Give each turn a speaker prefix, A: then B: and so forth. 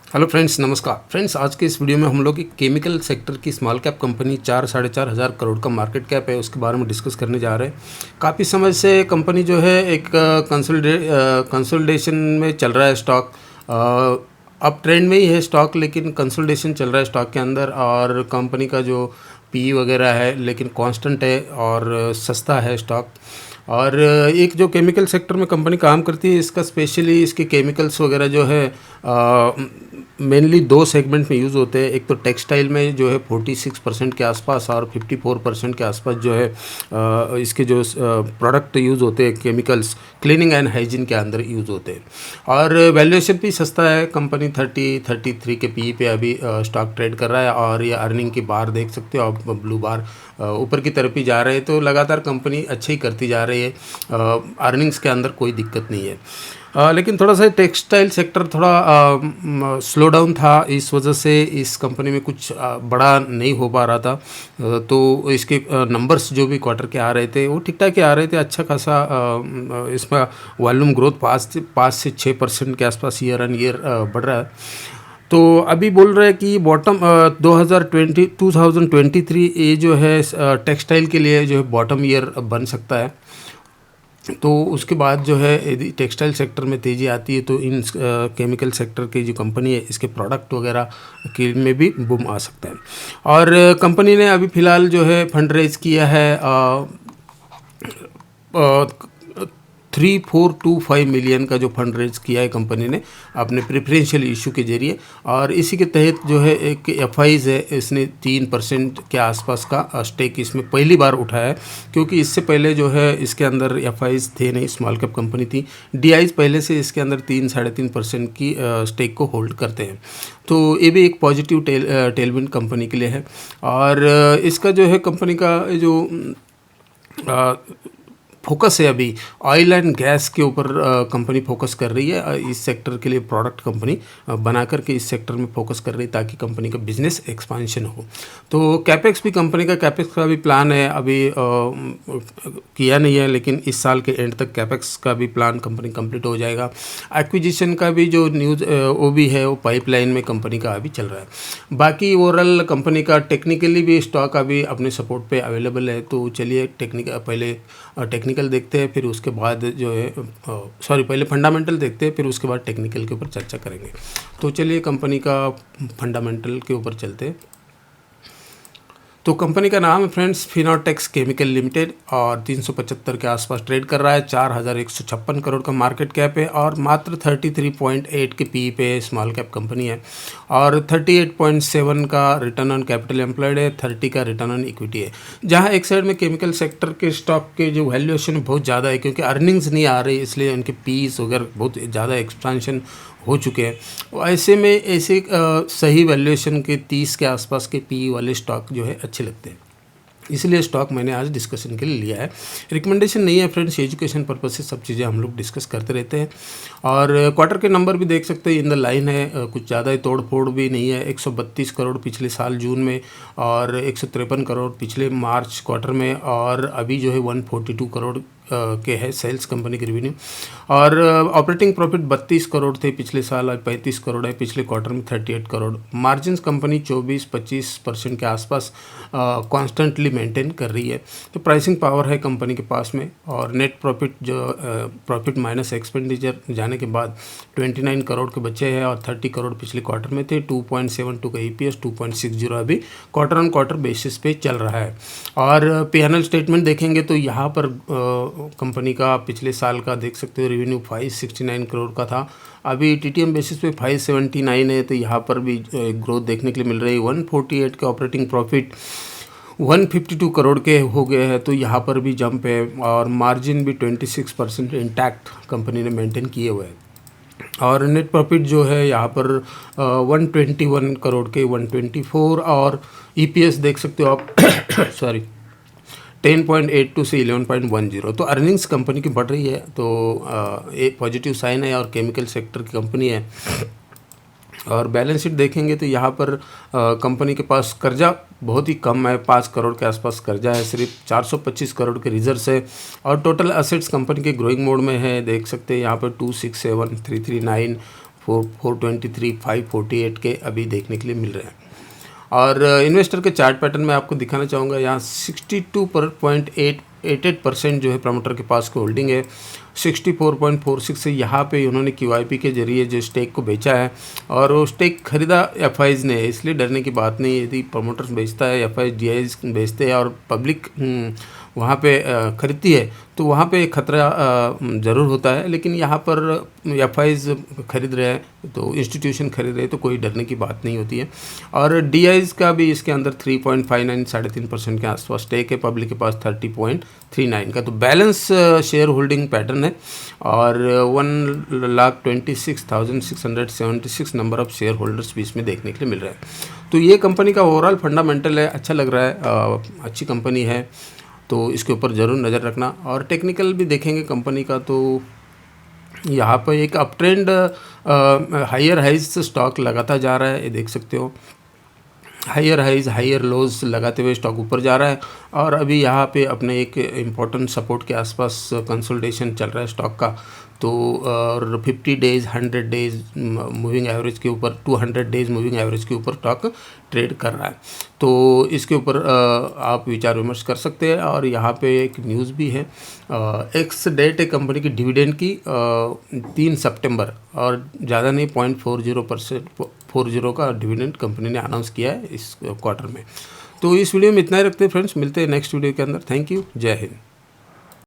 A: Hello friends, नमस्कार friends. आज के इस वीडियो में हम लोग एक केमिकल सेक्टर की स्मॉल कैप कंपनी 4-4.5 हज़ार करोड़ का मार्केट कैप है उसके बारे में डिस्कस करने जा रहे हैं। काफ़ी समय से कंपनी जो है एक कंसोलिडेशन में चल रहा है स्टॉक। अब ट्रेंड में ही है स्टॉक, लेकिन कंसोलिडेशन चल रहा है स्टॉक के अंदर। और कंपनी का जो पी वगैरह है लेकिन कांस्टेंट है और सस्ता है स्टॉक। और एक जो केमिकल सेक्टर में कंपनी काम करती है, इसका स्पेशली इसके केमिकल्स वगैरह जो है मेनली दो सेगमेंट में यूज़ होते हैं। एक तो टेक्सटाइल में जो है 46% के आसपास और 54% के आसपास जो है इसके जो प्रोडक्ट यूज़ होते हैं, केमिकल्स क्लीनिंग एंड हाइजीन के अंदर यूज़ होते हैं। और वैल्यूएशन भी सस्ता है। कंपनी 33 के पी पे अभी स्टॉक ट्रेड कर रहा है। और ये अर्निंग की बार देख सकते हो आप, ब्लू बार ऊपर की तरफ ही जा रहे हैं। तो लगातार कंपनी अच्छी ही करती जा रही है। अर्निंग्स के अंदर कोई दिक्कत नहीं है। लेकिन थोड़ा सा टेक्सटाइल सेक्टर थोड़ा स्लो डाउन था, इस वजह से इस कंपनी में कुछ बड़ा नहीं हो पा रहा था। तो इसके नंबर्स जो भी क्वार्टर के आ रहे थे वो ठीक ठाक ही आ रहे थे। अच्छा खासा इसमें वॉल्यूम ग्रोथ 5 से 6% के आसपास ईयर ऑन ईयर बढ़ रहा है। तो अभी बोल रहे हैं कि बॉटम 2023 ये जो है टेक्सटाइल के लिए जो है बॉटम ईयर बन सकता है। तो उसके बाद जो है यदि टेक्सटाइल सेक्टर में तेज़ी आती है तो इन केमिकल सेक्टर की जो कंपनी है इसके प्रोडक्ट वगैरह के में भी बूम आ सकता है। और कंपनी ने अभी फ़िलहाल जो है फंड रेज किया है 3425 मिलियन का जो फंड रेज किया है कंपनी ने अपने प्रेफरेंशियल इशू के जरिए। और इसी के तहत जो है एक एफआईज है, इसने 3% के आसपास का स्टेक इसमें पहली बार उठाया है। क्योंकि इससे पहले जो है इसके अंदर एफआईज थे नहीं, स्मॉल कैप कंपनी थी। डीआईज पहले से इसके अंदर 3-3.5% की स्टेक को होल्ड करते हैं। तो ये भी एक पॉजिटिव टेलविंड कंपनी के लिए है। और इसका जो है कंपनी का जो फोकस है अभी ऑयल एंड गैस के ऊपर कंपनी फोकस कर रही है। इस सेक्टर के लिए प्रोडक्ट कंपनी बना करके इस सेक्टर में फोकस कर रही है ताकि कंपनी का बिजनेस एक्सपांशन हो। तो कैपेक्स भी कंपनी का कैपेक्स का भी प्लान है, अभी किया नहीं है, लेकिन इस साल के एंड तक कैपेक्स का भी प्लान कंपनी कंप्लीट हो जाएगा। एक्विजिशन का भी जो न्यूज़ वो भी है, वो पाइपलाइन में कंपनी का अभी चल रहा है। बाकी ओवरऑल कंपनी का टेक्निकली भी स्टॉक अभी अपने सपोर्ट पे अवेलेबल है। तो चलिए पहले टेक्निकल देखते हैं, फिर उसके बाद जो है पहले फंडामेंटल देखते हैं, फिर उसके बाद टेक्निकल के ऊपर चर्चा करेंगे। तो चलिए कंपनी का फंडामेंटल के ऊपर चलते हैं। तो कंपनी का नाम है फ्रेंड्स फिनोटेक्स केमिकल लिमिटेड और 375 के आसपास ट्रेड कर रहा है। 4156 करोड़ का मार्केट कैप है और मात्र 33.8 के पी पे स्मॉल कैप कंपनी है। और 38.7 का रिटर्न ऑन कैपिटल एम्प्लॉयड है, 30 का रिटर्न ऑन इक्विटी है। जहां एक साइड में केमिकल सेक्टर के स्टॉक के जो वैल्यूएशन बहुत ज़्यादा है, क्योंकि अर्निंग्स नहीं आ रही, इसलिए उनके पीस वगैरह बहुत ज़्यादा एक्सपेंशन हो चुके हैं। ऐसे में ऐसे सही वैल्यूएशन के 30 के आसपास के पी वाले स्टॉक जो है अच्छे लगते हैं, इसलिए स्टॉक मैंने आज डिस्कशन के लिए लिया है। रिकमेंडेशन नहीं है फ्रेंड्स, एजुकेशन पर्पज से सब चीज़ें हम लोग डिस्कस करते रहते हैं। और क्वार्टर के नंबर भी देख सकते हैं, इन द लाइन है, कुछ ज़्यादा ही तोड़ फोड़ भी नहीं है। 132 करोड़ पिछले साल जून में और 153 करोड़ पिछले मार्च क्वार्टर में, और अभी जो है 142 करोड़ के है सेल्स कंपनी की रेवेन्यू। और ऑपरेटिंग प्रॉफिट 32 करोड़ थे पिछले साल, 35 करोड़ है पिछले क्वार्टर में 38 करोड़। मार्जिन्स कंपनी 24-25% के आसपास कॉन्स्टेंटली मेंटेन कर रही है। तो प्राइसिंग पावर है कंपनी के पास में। और नेट प्रॉफिट जो प्रॉफिट माइनस एक्सपेंडिचर जाने के बाद 29 करोड़ के बचे हैं और 30 करोड़ पिछले क्वार्टर में थे। 2.72 का EPS, 2.60 अभी क्वार्टर ऑन क्वार्टर बेसिस पे चल रहा है। और P&L स्टेटमेंट देखेंगे तो यहाँ पर कंपनी का पिछले साल का देख सकते हो रेवेन्यू 569 करोड़ का था, अभी TTM बेसिस पे 579 है। तो यहाँ पर भी ग्रोथ देखने के लिए मिल रही है। 148 का ऑपरेटिंग प्रॉफिट 152 करोड़ के हो गए हैं, तो यहाँ पर भी जंप है। और मार्जिन भी 26% इंटैक्ट कंपनी ने मेंटेन किए हुए हैं। और नेट प्रॉफिट जो है यहाँ पर 121 करोड़ के 124, और EPS देख सकते हो आप 10.82 से 11.10। तो अर्निंग्स कंपनी की बढ़ रही है, तो एक पॉजिटिव साइन है और केमिकल सेक्टर की कंपनी है। और बैलेंस शीट देखेंगे तो यहाँ पर कंपनी के पास कर्जा बहुत ही कम है, 5 करोड़ के आसपास कर्जा है, सिर्फ 425 करोड़ के रिजर्व्स है। और टोटल असेट्स कंपनी के ग्रोइंग मोड में है, देख सकते हैं यहाँ पर 267, 339, 423, 548 के अभी देखने के लिए मिल रहे हैं। और इन्वेस्टर के चार्ट पैटर्न में आपको दिखाना चाहूँगा, यहाँ 62.88% जो है प्रमोटर के पास की होल्डिंग है। 64.46 से यहाँ पे उन्होंने QIP के जरिए जो स्टेक को बेचा है, और वो स्टेक खरीदा FIs ने, इसलिए डरने की बात नहीं। यदि प्रमोटर्स बेचता है, FIs DIs बेचते हैं और पब्लिक वहाँ पे खरीदती है, तो वहाँ पे खतरा ज़रूर होता है। लेकिन यहाँ पर FIs खरीद रहे हैं, तो इंस्टीट्यूशन खरीद रहे हैं, तो कोई डरने की बात नहीं होती है। और DIs का भी इसके अंदर 3.59 3.5% के आसपास स्टेक है, पब्लिक के पास 30.39 का। तो बैलेंस शेयर होल्डिंग पैटर्न है, और 1,26,676 नंबर ऑफ शेयर होल्डर्स भी इसमें देखने के लिए मिल रहा है। तो ये कंपनी का ओवरऑल फंडामेंटल है, अच्छा लग रहा है, अच्छी कंपनी है, तो इसके ऊपर ज़रूर नज़र रखना। और टेक्निकल भी देखेंगे कंपनी का, तो यहाँ पर एक अप ट्रेंड हायर हाइज से स्टॉक लगाता जा रहा है, ये देख सकते हो। हायर हाइज हायर लोज लगाते हुए स्टॉक ऊपर जा रहा है, और अभी यहाँ पे अपने एक इम्पोर्टेंट सपोर्ट के आसपास कंसोलिडेशन चल रहा है स्टॉक का। तो और 50 डेज़ 100 डेज़ मूविंग एवरेज के ऊपर, 200 डेज़ मूविंग एवरेज के ऊपर स्टॉक ट्रेड कर रहा है। तो इसके ऊपर आप विचार विमर्श कर सकते हैं। और यहाँ पे एक न्यूज़ भी है, एक्स डेट है कंपनी की डिविडेंड की 3 सितंबर, और ज़्यादा नहीं 0.40% का डिविडेंड कंपनी ने अनाउंस किया है इस क्वार्टर में। तो इस वीडियो में इतना ही रखते हैं फ्रेंड्स, मिलते हैं नेक्स्ट वीडियो के अंदर। थैंक यू, जय हिंद।